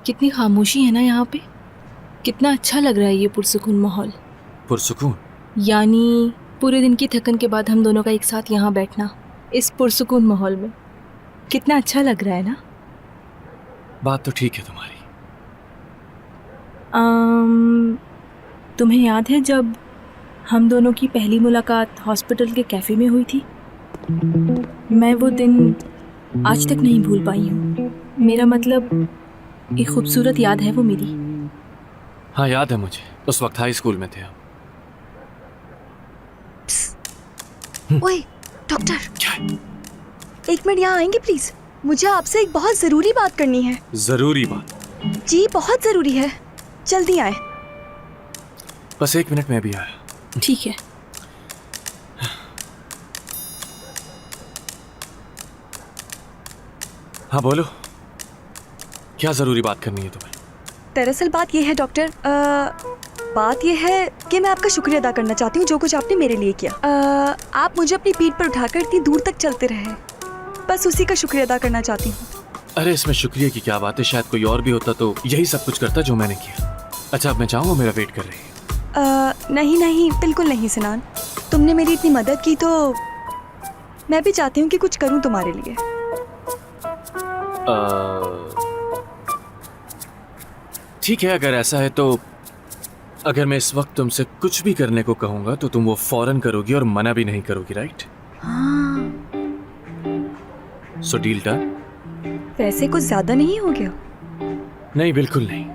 कितनी खामोशी है ना यहाँ पे। कितना अच्छा लग रहा है ये पुरसुकून माहौल। पुरसुकून? यानी पूरे दिन की थकन के बाद हम दोनों का एक साथ यहाँ बैठना इस पुरसुकून माहौल में कितना अच्छा लग रहा है ना। बात तो ठीक है तुम्हारी। तुम्हें याद है जब हम दोनों की पहली मुलाकात हॉस्पिटल के कैफ़े में हुई थी? मैं वो दिन आज तक नहीं भूल पाई हूँ। मेरा मतलब एक खूबसूरत याद है वो मेरी। हाँ याद है मुझे, उस वक्त हाई स्कूल में थे हम। ओए डॉक्टर, क्या है? एक मिनट यहाँ आएंगे प्लीज? मुझे आपसे एक बहुत जरूरी बात करनी है। जरूरी बात? जी बहुत जरूरी है, जल्दी आए। बस 1 मिनट में भी आया। ठीक है। हाँ बोलो, क्या जरूरी बात करनी है तुम्हें? दरअसल बात यह है डॉक्टर, बात यह है कि मैं आपका शुक्रिया अदा करना चाहती हूँ जो कुछ आपने मेरे लिए किया। आप मुझे अपनी पीठ पर उठाकर इतनी दूर तक चलते रहे, बस उसी का शुक्रिया अदा करना चाहती हूँ। अरे इसमें शुक्रिया की क्या बात है, शायद कोई और भी होता तो यही सब कुछ करता जो मैंने किया। अच्छा अब मैं चाहूँ, मेरा वेट कर रही है। नहीं नहीं बिल्कुल नहीं सिनान, तुमने मेरी इतनी मदद की तो मैं भी चाहती हूँ कि कुछ करूँ तुम्हारे लिए। ठीक है अगर ऐसा है तो, अगर मैं इस वक्त तुमसे कुछ भी करने को कहूंगा तो तुम वो फौरन करोगी और मना भी नहीं करोगी, राइट? हाँ। सो डील डन? वैसे कुछ ज्यादा नहीं हो गया? नहीं बिल्कुल नहीं।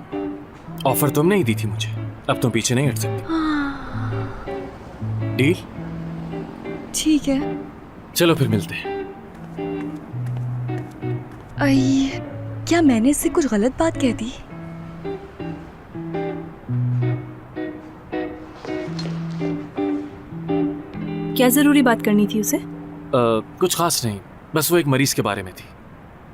ऑफर तुमने ही दी थी मुझे, अब तुम पीछे नहीं हट सकती। डील? ठीक है चलो फिर मिलते हैं। क्या मैंने इससे कुछ गलत बात कह दी? क्या ज़रूरी बात करनी थी उसे? कुछ खास नहीं, बस वो एक मरीज के बारे में थी।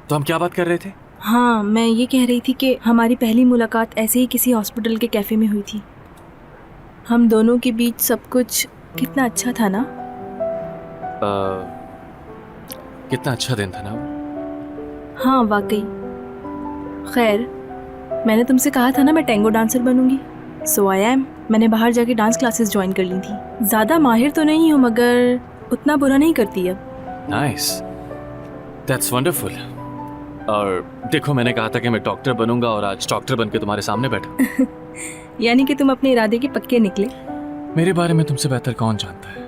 तो हम क्या बात कर रहे थे? हाँ मैं ये कह रही थी कि हमारी पहली मुलाकात ऐसे ही किसी हॉस्पिटल के कैफ़े में हुई थी। हम दोनों के बीच सब कुछ कितना अच्छा था ना। कितना अच्छा दिन था ना वो। हाँ वाकई। खैर मैंने तुमसे कहा था ना मैं टैंगो डांसर बनूंगी, सो आई एम। मैंने बाहर जाके डांस क्लासेस ज्वाइन कर ली थी। ज़्यादा माहिर तो नहीं हूँ मगर उतना बुरा नहीं करती अब। Nice, that's wonderful. और देखो मैंने कहा था कि मैं डॉक्टर बनूंगा और आज डॉक्टर बन के तुम्हारे सामने बैठा। यानी कि तुम अपने इरादे के पक्के निकले। मेरे बारे में तुमसे बेहतर कौन जानता है?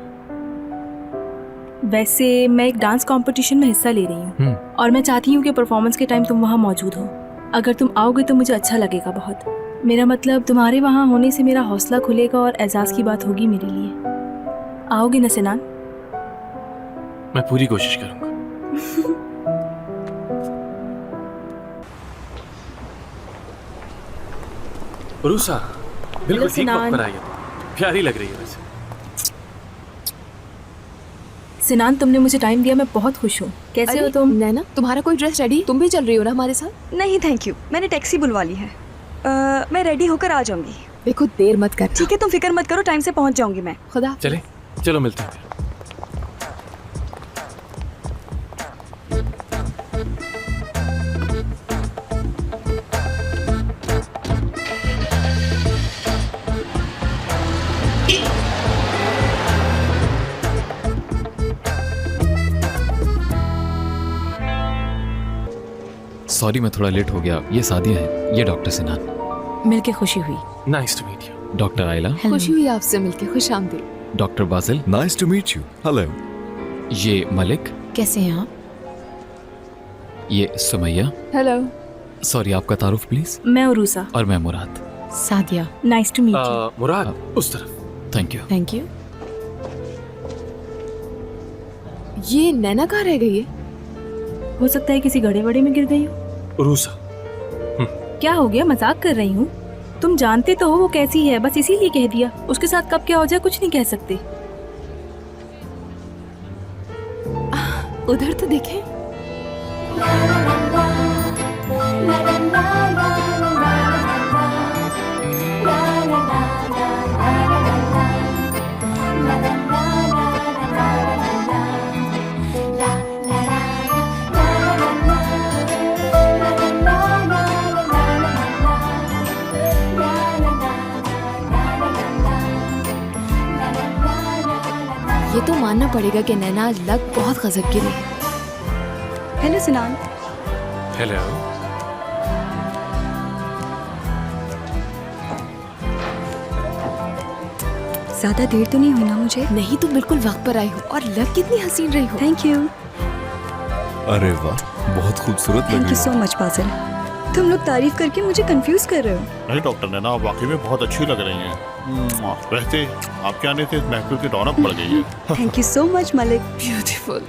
वैसे मैं एक डांस कंपटीशन में हिस्सा ले रही हूँ और मैं चाहती हूँ कि परफॉर्मेंस के टाइम तुम वहाँ मौजूद हो। अगर तुम आओगे तो मुझे अच्छा लगेगा बहुत। मेरा मतलब तुम्हारे वहाँ होने से मेरा हौसला खुलेगा और एजाज़ की बात होगी मेरे लिए। आओगे ना सिनान? मैं पूरी कोशिश करूंगा। रूसा बिल्कुल ठीक वक्त पर आई है, प्यारी लग रही है वैसे। सिनान तुमने मुझे टाइम दिया, मैं बहुत खुश हूँ। कैसे हो तुम? नैना तुम्हारा कोई ड्रेस रेडी? तुम भी चल रही हो ना हमारे साथ? नहीं थैंक यू, मैंने टैक्सी बुलवा ली है। मैं रेडी होकर आ जाऊंगी। देखो देर मत कर। ठीक है तुम फिक्र मत करो, टाइम से पहुंच जाऊंगी मैं। खुदा चले चलो मिलते हैं। सॉरी मैं थोड़ा लेट हो गया। ये सादिया है, ये डॉक्टर सिनान। मिलके खुशी हुई। Nice to meet you. Doctor Ayla. खुशी हुई आपसे मिलके, खुश आमदीद। Doctor Basil. Nice to meet you. Hello. ये मलिक। कैसे हैं आप? ये सुमैया। हेलो। सॉरी आपका तारुफ प्लीज। मैं उरूसा। और मैं Murad. Sadia. Nice to meet you. Murad उस तरफ। Thank you. Thank you. ये नैना कहाँ रह गई है? हो सकता है किसी गड़े वड़े में गिर गई हो। रूसा क्या हो गया, मजाक कर रही हूँ। तुम जानते तो हो वो कैसी है, बस इसीलिए कह दिया। उसके साथ कब क्या हो जाए कुछ नहीं कह सकते। उधर तो देखें। मानना पड़ेगा कि नैना लक बहुत गजब की रही। हेलो सिनान। हेलो। ज्यादा देर तो नहीं हुई ना मुझे? नहीं, तुम बिल्कुल वक्त पर आई हो और लक कितनी हसीन रही हो। Thank you. अरे वाह, बहुत खूबसूरत लग थैंक रही यू सो हो। Much Basil. तुम लोग तारीफ करके मुझे कंफ्यूज कर रहे हो। नहीं डॉक्टर नैना, आप वाकई में बहुत अच्छी लग रही हैं। वैसे आपके आने से इस महफिल की रौनक बढ़ गई है। Thank you so much Malik. Beautiful.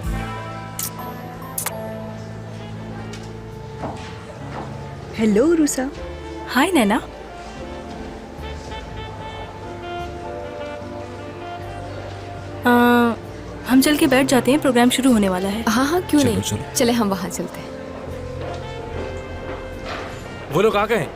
Hello Rusa. Hi Naina. हम चल के बैठ जाते हैं, प्रोग्राम शुरू होने वाला है। हाँ हाँ, क्यों चलो, नहीं। चलो। चले हम वहाँ चलते हैं। वो लोग आ गए।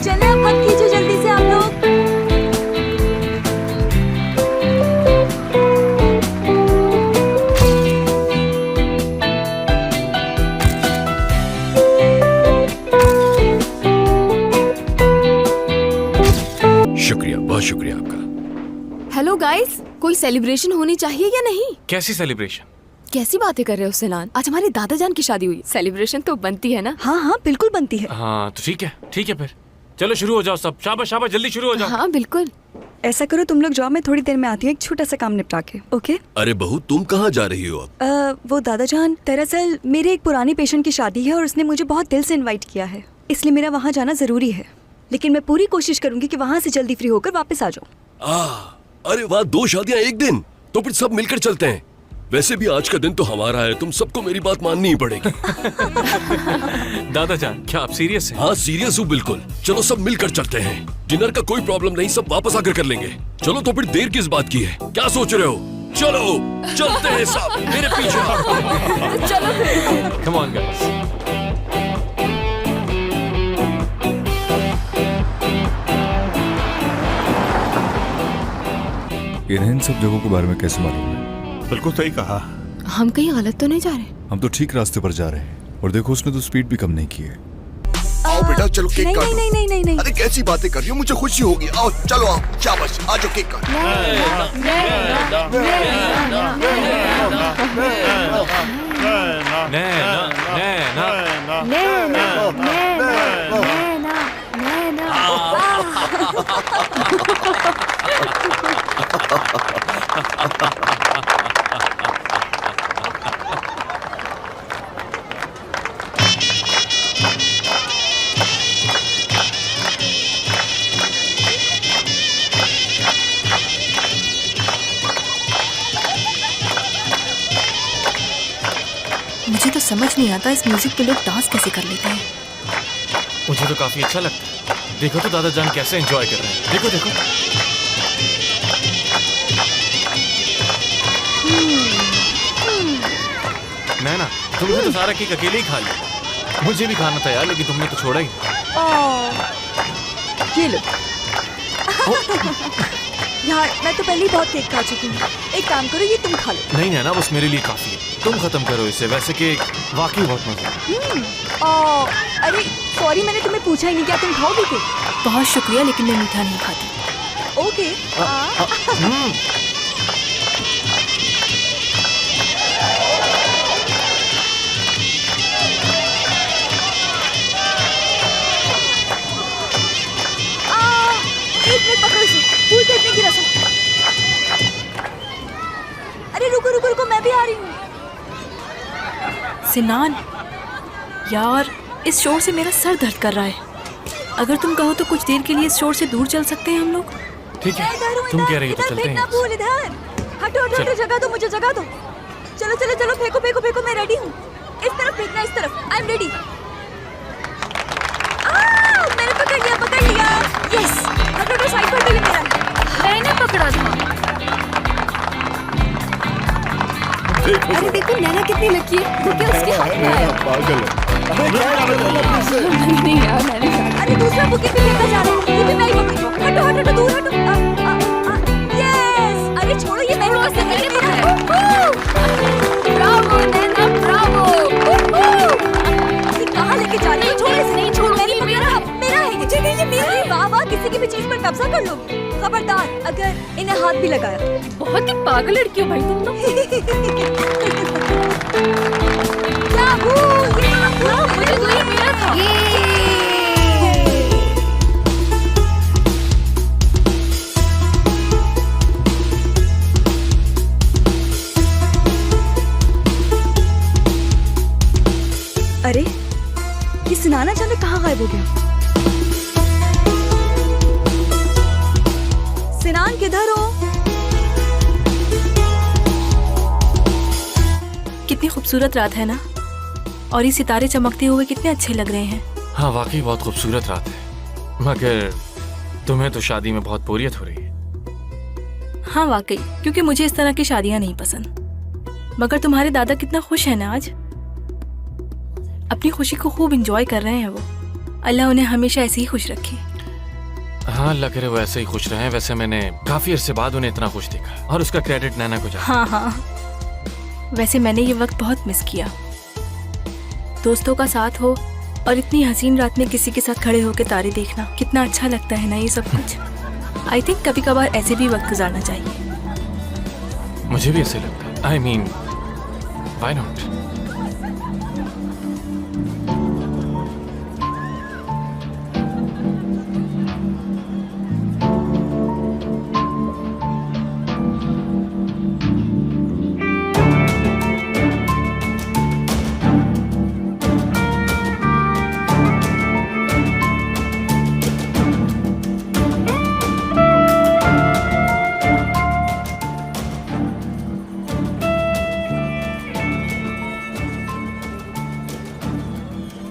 चले अब मत कीजिए जल्दी से आप लोग। शुक्रिया, बहुत शुक्रिया आपका। हेलो गाइस, कोई सेलिब्रेशन होनी चाहिए या नहीं? कैसी सेलिब्रेशन? कैसी बातें कर रहे हो सिनान? आज हमारे दादा जान की शादी हुई, सेलिब्रेशन तो बनती है ना। हाँ हाँ बिल्कुल बनती है। हाँ तो ठीक है फिर चलो शुरू हो जाओ सब। शाबाश शाबाश, जल्दी शुरू हो जाओ। हाँ बिल्कुल। ऐसा करो तुम लोग जाओ, मैं थोड़ी देर में आती हूँ एक छोटा सा काम निपटा के। ओके? अरे बहू, तुम कहाँ जा रही हो अब? वो दादा जान, दरअसल मेरे एक पुराने पेशेंट की शादी है और उसने मुझे बहुत दिल से इनवाइट किया है, इसलिए मेरा वहाँ जाना जरूरी है। लेकिन मैं पूरी कोशिश करूंगी कि वहाँ से जल्दी फ्री होकर वापस आ जाऊँ। अरे वाह, 2 शादियां एक दिन, तो फिर सब मिलकर चलते हैं। वैसे भी आज का दिन तो हमारा है, तुम सबको मेरी बात माननी ही पड़ेगी। दादा जान, क्या आप सीरियस हैं? हाँ सीरियस हूँ बिल्कुल। चलो सब मिलकर चलते हैं, डिनर का कोई प्रॉब्लम नहीं, सब वापस आकर कर लेंगे। चलो तो फिर देर किस बात की है, क्या सोच रहे हो? चलो चलते हैं सब, मेरे पीछे। Come on guys. इन्हें इन सब जगहों के बारे में कैसे मालूम है? बिल्कुल सही कहा। हम कहीं गलत तो नहीं जा रहे? हम तो ठीक रास्ते पर जा रहे हैं और देखो उसने तो स्पीड भी कम नहीं की है। आओ बेटा, चलो केक नहीं काटो। नहीं नहीं नहीं नहीं। अरे कैसी बातें कर रही हो, मुझे खुशी होगी। आओ चलो, आओ शाबाश, आ जाओ केक काटो। मुझे तो समझ नहीं आता इस म्यूजिक पे लोग डांस कैसे कर लेते हैं। मुझे तो काफी अच्छा लगता है। देखो तो दादा जान कैसे एंजॉय कर रहे हैं। देखो देखो। नैना, तुमने तो सारा केक अकेले ही खा लिया। मुझे भी खाना था यार, लेकिन तुमने तो छोड़ा ही नहीं। ये लो। यार मैं तो पहले ही बहुत केक खा चुकी हूँ, एक काम करो ये तुम खा लो। नहीं नैना, बस मेरे लिए काफी है। तुम खत्म करो इसे। वैसे केक वाकई बहुत मजा है। अरे सॉरी, मैंने तुम्हें पूछा ही नहीं, क्या तुम खाओगे केक? बहुत शुक्रिया, लेकिन मैं मीठा नहीं खाती। ओके। एक मिनट पकड़ो इसे, फूल फेंकने की रस्म। अरे रुको रुको रुको, मैं भी आ रही हूँ। सिनान, यार इस शोर से मेरा सर दर्द कर रहा है। अगर तुम कहो तो कुछ देर के लिए इस शोर से दूर चल सकते हैं हम लोग। ठीक है, इधर हूँ, तुम इधर, कह रही हो तो इधर चलते फेंकना हैं। भूल, इधर। हटो हटो हटो, जगह दो मुझे, जगह दो। चलो चलो चलो, फेंको फेंको फेंको, मैं रेडी हूँ। इस तरफ फेंकना, इस तरफ। I am ready. मैंने पकड़ लिया, पकड़ लिया। यस, हटो साइड पर, ये मेरा है। मैंने पकड़ा था। अरे देखो नैना कितनी लकी है, वो क्या उसके हाथ में आया। पागल है। नहीं यार मैंने अरे दूसरा बुके भी लेकर जा रहा है, ये भी मैं ही पकड़ूं। हटो हटो दूर हटो। यस, अरे छोड़ो, ये मेरे पास है, मैंने पकड़ा है। ब्रावो नैना ब्रावो। ये कहाँ लेके जा रही हो? छोड़ो इसे। नहीं छोड़ो, मेरा है ये जगह, ये मेरा है। वाह वाह, किसी की भी चीज पर कब्जा कर लोगी। खबरदार अगर इन्हें हाथ भी लगाया। बहुत ही पागल लड़की हो भाई तुम तो। मुझे तो ये मेरा था। अरे ये सिनान अचानक कहाँ गायब हो गया? सिनान किधर हो? कितनी खूबसूरत रात है ना, और ये सितारे चमकते हुए कितने अच्छे लग रहे हैं। हाँ वाकई बहुत खूबसूरत रात है, मगर तुम्हें तो शादी में बहुत बोरियत हो रही है। हाँ वाकई, क्योंकि मुझे इस तरह की शादियां नहीं पसंद। मगर तुम्हारे दादा कितना खुश है ना आज, अपनी खुशी को खूब एंजॉय कर रहे हैं वो। अल्लाह उन्हें हमेशा ऐसे ही खुश रखे। हाँ अल्लाह करे वो ऐसे ही खुश रहे। वैसे मैंने काफी अरसे बाद उन्हें इतना खुश देखा, और उसका क्रेडिट नैना को जाता। हाँ हाँ, वैसे मैंने ये वक्त बहुत मिस किया। दोस्तों का साथ हो और इतनी हसीन रात में किसी के साथ खड़े होकर तारे देखना कितना अच्छा लगता है ना ये सब कुछ। आई थिंक कभी कभार ऐसे भी वक्त गुजारना चाहिए। मुझे भी ऐसे लगता है। I mean why not.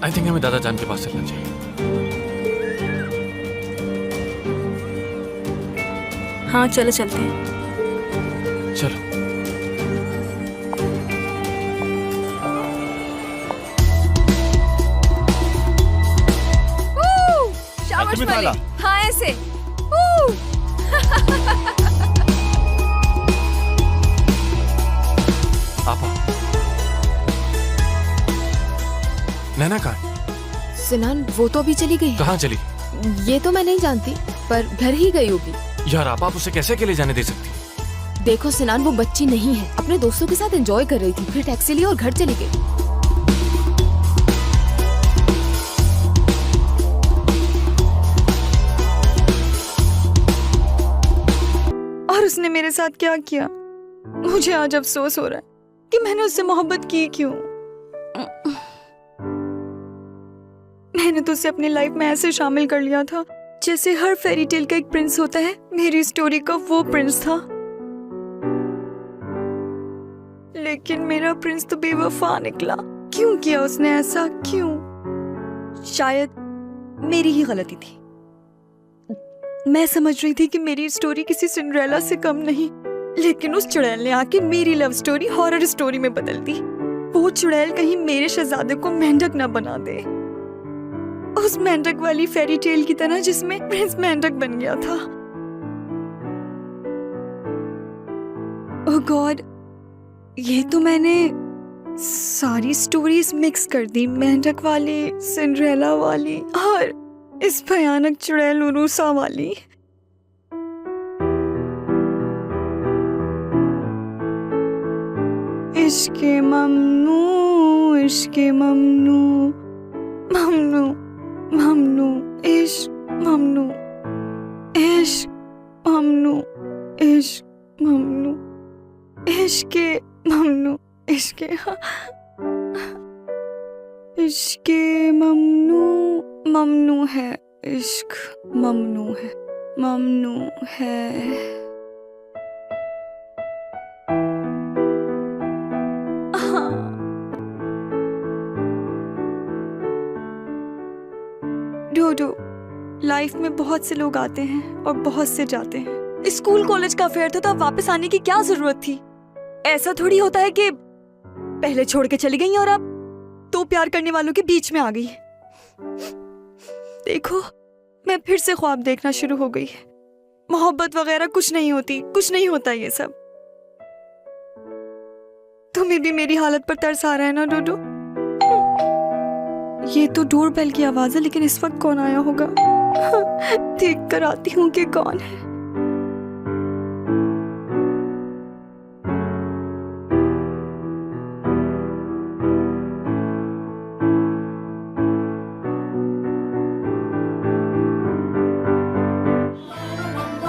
I think हमें दादा जान के पास चलना चाहिए। हाँ चलो चलते हैं। चलो। शाबाश वाले। हाँ ऐसे। आपा नैना कहाँ है? सिनान वो तो अभी चली गई। कहाँ चली? ये तो मैं नहीं जानती, पर घर ही गई होगी। यार आप उसे कैसे अकेले जाने दे सकती? देखो सिनान वो बच्ची नहीं है, अपने दोस्तों के साथ एंजॉय कर रही थी, फिर टैक्सी ली और घर चली गई। और उसने मेरे साथ क्या किया? मुझे आज अफसोस हो रहा है कि मैंने उससे मोहब्बत की क्यों। मैंने तो उसे अपनी लाइफ में ऐसे शामिल कर लिया था जैसे हर फेरी टेल का एक प्रिंस होता है, मेरी स्टोरी का वो प्रिंस था। लेकिन मेरा प्रिंस तो बेवफा निकला। क्यों किया उसने ऐसा, क्यों? शायद मेरी ही गलती थी। मैं समझ रही थी कि मेरी स्टोरी किसी सिंड्रेला से कम नहीं, लेकिन उस चुड़ैल ने आके मेरी लव स्टोरी हॉरर स्टोरी में बदल दी। वो चुड़ैल कहीं मेरे शहजादे को मेंढक ना बना दे, उस मेंढक वाली फेरी टेल की तरह जिसमें प्रिंस मेंढक बन गया था। ओह गॉड, ये तो मैंने सारी स्टोरीज मिक्स कर दी, मेंढक वाली, सिंड्रेला वाली और इस भयानक चुड़ैल उरूसा वाली। इश्के ममनू, इश्के ममनू, ममनू ममनू, इश्क ममनू, इश्क ममनू, इश्क ममनू, इश्के ममनू, इश्के इश्के ममनू, ममनू है, इश्क ममनू है, ममनू है। डोडो, लाइफ में बहुत से लोग आते हैं और बहुत से जाते हैं। स्कूल कॉलेज का अफेयर था तो अब वापस आने की क्या जरूरत थी? ऐसा थोड़ी होता है कि पहले छोड़ के चली गई और अब दो प्यार करने वालों के बीच में आ गई। देखो, मैं फिर से ख्वाब देखना शुरू हो गई। मोहब्बत वगैरह कुछ नहीं होती, कुछ नहीं होता ये सब। तुम्हें भी मेरी हालत पर तरस आ रहा है ना डोडो? ये तो डोरबेल की आवाज है, लेकिन इस वक्त कौन आया होगा? देख कर आती हूँ कि कौन है।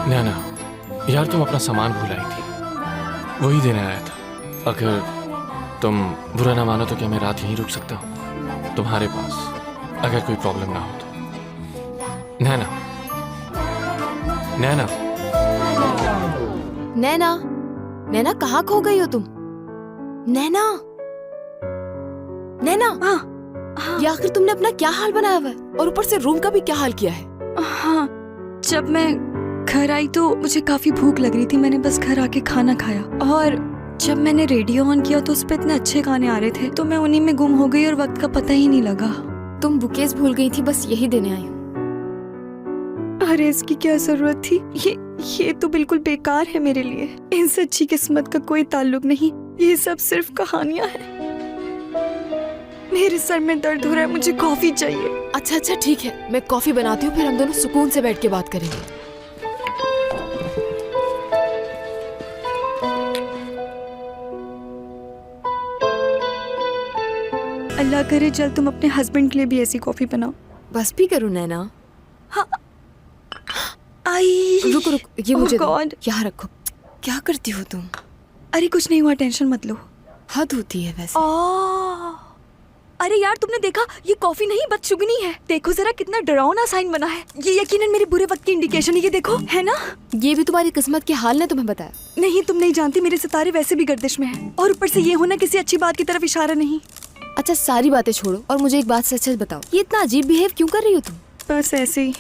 नैना, यार तुम अपना सामान भूल आई थी, वही देने आया था। अगर तुम बुरा ना मानो तो क्या मैं रात यहीं रुक सकता हूँ तुम्हारे पास, अगर कोई प्रॉब्लम ना हो तो। नैना, नैना, नैना, नैना कहाँ खो गई हो तुम? नैना, नैना, हाँ, ये आखिर तुमने अपना क्या हाल बनाया हुआ है? और ऊपर से रूम का भी क्या हाल किया है? हाँ, जब मैं घर आई तो मुझे काफी भूख लग रही थी। मैंने बस घर आके खाना खाया और जब मैंने रेडियो ऑन किया तो उस पे इतने अच्छे गाने आ रहे थे तो मैं उन्हीं में गुम हो गई और वक्त का पता ही नहीं लगा। तुम बुकेस भूल गई थी, बस यही देने आई हूँ। अरे इसकी क्या जरूरत थी? ये तो बिल्कुल बेकार है मेरे लिए। इनसे अच्छी किस्मत का कोई ताल्लुक नहीं, ये सब सिर्फ कहानियां हैं। मेरे सर में दर्द हो रहा है, मुझे कॉफी चाहिए। अच्छा अच्छा ठीक है, मैं कॉफी बनाती हूँ, फिर हम दोनों सुकून से बैठ के बात करेंगे। अल्लाह करे जल्द तुम अपने हस्बैंड के लिए भी ऐसी कॉफी बनाओ। बस भी करूँ नैना? हाँ। आई रुको रुको, ये मुझे दो। गॉड, यहाँ रखो। क्या करती हो तुम? अरे कुछ नहीं हुआ, टेंशन मत लो। हद होती है वैसे। अरे यार तुमने देखा, ये कॉफी नहीं बदशुगनी है। देखो जरा कितना डरावना साइन बना है। ये यकीनन मेरे बुरे वक्त की इंडिकेशन है, ये देखो, है ना? ये भी तुम्हारी किस्मत के हाल ने तुम्हें बताया? नहीं, तुम नहीं जानती, मेरे सितारे वैसे भी गर्दिश में हैं और ऊपर से ये होना किसी अच्छी बात की तरफ इशारा नहीं। अच्छा सारी बातें छोड़ो और मुझे एक बात सच सच बताओ, ये इतना अजीब बिहेव क्यों कर रही हो तुम? बस ऐसे ही।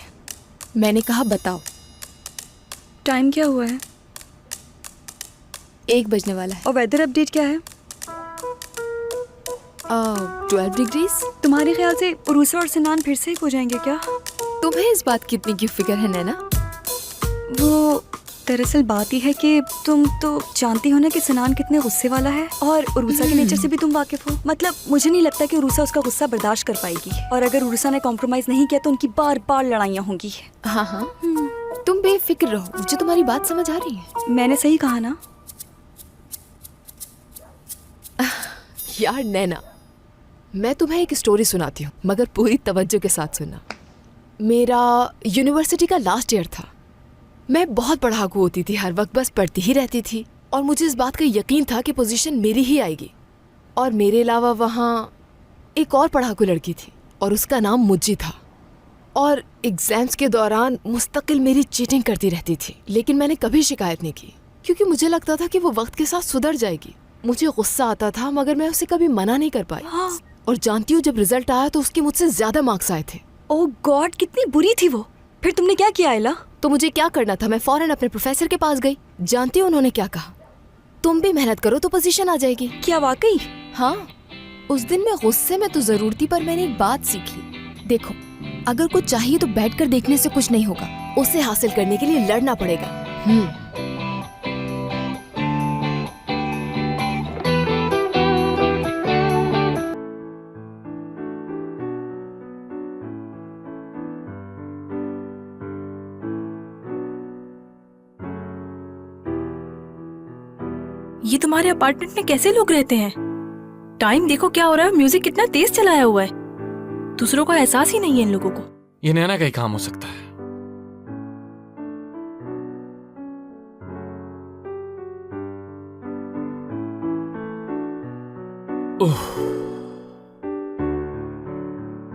मैंने कहा बताओ। टाइम क्या हुआ है? 1 बजने वाला है। और वेदर अपडेट क्या है? 12 डिग्रीज। तुम्हारे ख्याल से उरूसा और सिनान फिर से एक हो जाएंगे क्या? तुम्हें इस बात की इतनी क्यों फिक्र है नैना? वो दरअसल बात ही है कि तुम तो जानती हो ना कि सिनान कितने गुस्से वाला है और उरूसा के नेचर से भी तुम वाकिफ हो। मतलब मुझे नहीं लगता कि उरूसा उसका गुस्सा बर्दाश्त कर पाएगी और अगर उरूसा ने कॉम्प्रोमाइज नहीं किया तो उनकी बार बार लड़ाइयाँ होंगी। हाँ हाँ, तुम बेफिक्र रहो, मुझे तुम्हारी बात समझ आ रही है। मैंने सही कहा ना? यार नैना, मैं तुम्हें एक स्टोरी सुनाती हूँ मगर पूरी तवज्जो के साथ सुनना। मेरा यूनिवर्सिटी का लास्ट ईयर था। मैं बहुत पढ़ाकू होती थी, हर वक्त बस पढ़ती ही रहती थी और मुझे इस बात का यकीन था कि पोजीशन मेरी ही आएगी। और मेरे अलावा वहाँ एक और पढ़ाकू लड़की थी और उसका नाम मुज्जी था। और एग्जाम्स के दौरान मुस्तकिल मेरी चीटिंग करती रहती थी, लेकिन मैंने कभी शिकायत नहीं की क्योंकि मुझे लगता था कि वो वक्त के साथ सुधर जाएगी। मुझे गुस्सा आता था मगर मैं उसे कभी मना नहीं कर पाई। हाँ। और जानती हूँ जब रिजल्ट आया तो उसके मुझसे ज्यादा मार्क्स आए थे। ओह गॉड, कितनी बुरी थी वो। फिर तुमने क्या किया आयला? तो मुझे क्या करना था, मैं फौरन अपने प्रोफेसर के पास गई। जानती हो उन्होंने क्या कहा? तुम भी मेहनत करो तो पोजीशन आ जाएगी। क्या वाकई? हाँ, उस दिन मैं गुस्से में तो जरूर थी पर मैंने एक बात सीखी। देखो, अगर कुछ चाहिए तो बैठकर देखने से कुछ नहीं होगा, उसे हासिल करने के लिए लड़ना पड़ेगा। ये तुम्हारे अपार्टमेंट में कैसे लोग रहते हैं? टाइम देखो क्या हो रहा है, म्यूजिक कितना तेज चलाया हुआ है। दूसरों का एहसास ही नहीं है इन लोगों को। ये नैना का ही काम हो सकता है। ओह,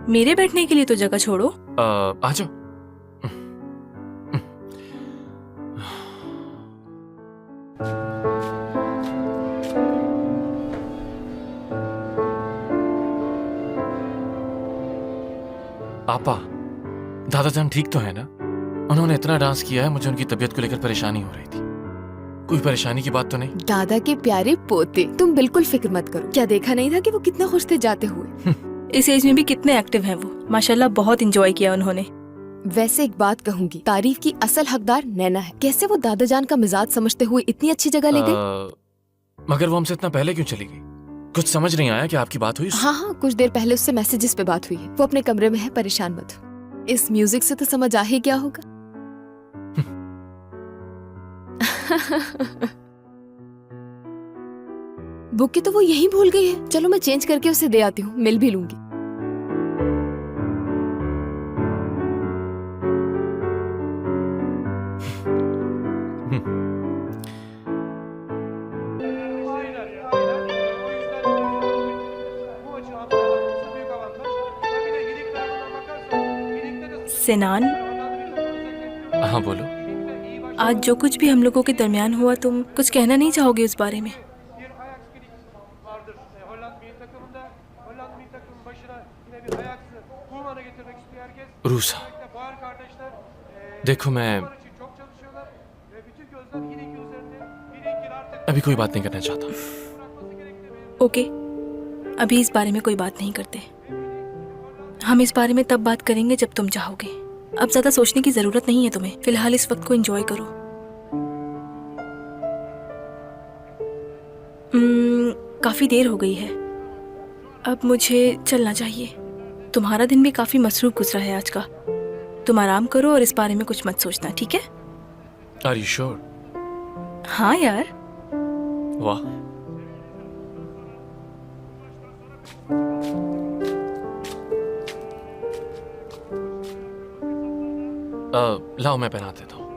मेरे बैठने के लिए तो जगह छोड़ो। आ जाओ। आपा, दादाजान ठीक तो है ना? उन्होंने इतना डांस किया है, मुझे उनकी तबीयत को लेकर परेशानी हो रही थी। कोई परेशानी की बात तो नहीं? दादा के प्यारे पोते, तुम बिल्कुल फिक्र मत करो। क्या देखा नहीं था कि वो कितने खुश थे जाते हुए? इस एज में भी कितने एक्टिव हैं वो, माशाल्लाह बहुत इंजॉय किया उन्होंने। वैसे एक बात कहूंगी, तारीफ की असल हकदार नैना है। कैसे वो दादाजान का मिजाज समझते हुए इतनी अच्छी जगह ले गई? मगर वो हमसे इतना पहले क्यों चली गई? कुछ समझ नहीं आया कि आपकी बात हुई उससे? हाँ, कुछ देर पहले उससे मैसेजेस पे बात हुई है। वो अपने कमरे में है, परेशान मत हो। इस म्यूजिक से तो समझ आ ही क्या होगा। बुके तो वो यहीं भूल गई है। चलो मैं चेंज करके उसे दे आती हूँ, मिल भी लूंगी। सिनान, हाँ बोलो। आज जो कुछ भी हम लोगों के दरमियान हुआ, तुम कुछ कहना नहीं चाहोगे उस बारे में? रूसा, देखो मैं अभी कोई बात नहीं करना चाहता। ओके, अभी इस बारे में कोई बात नहीं करते। हम इस बारे में तब बात करेंगे जब तुम चाहोगे। अब ज्यादा सोचने की जरूरत नहीं है तुम्हें। फिलहाल इस वक्त को एंजॉय करो। काफी देर हो गई है, अब मुझे चलना चाहिए। तुम्हारा दिन भी काफी मसरूफ गुजरा है आज का। तुम आराम करो और इस बारे में कुछ मत सोचना, ठीक है? Are you sure? हाँ यार। वाह। लाओ मैं पहना देता हूँ।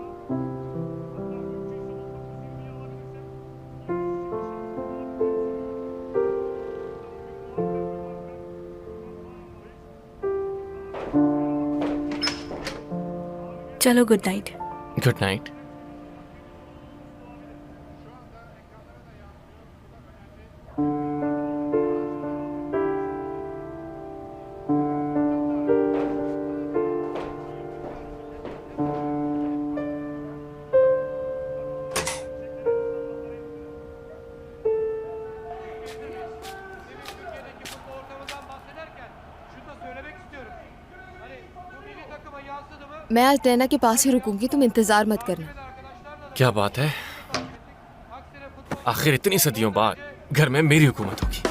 चलो, गुड नाइट। Good night. मैं आज नैना के पास ही रुकूंगी, तुम इंतजार मत करना। क्या बात है, आखिर इतनी सदियों बाद घर में मेरी हुकूमत होगी।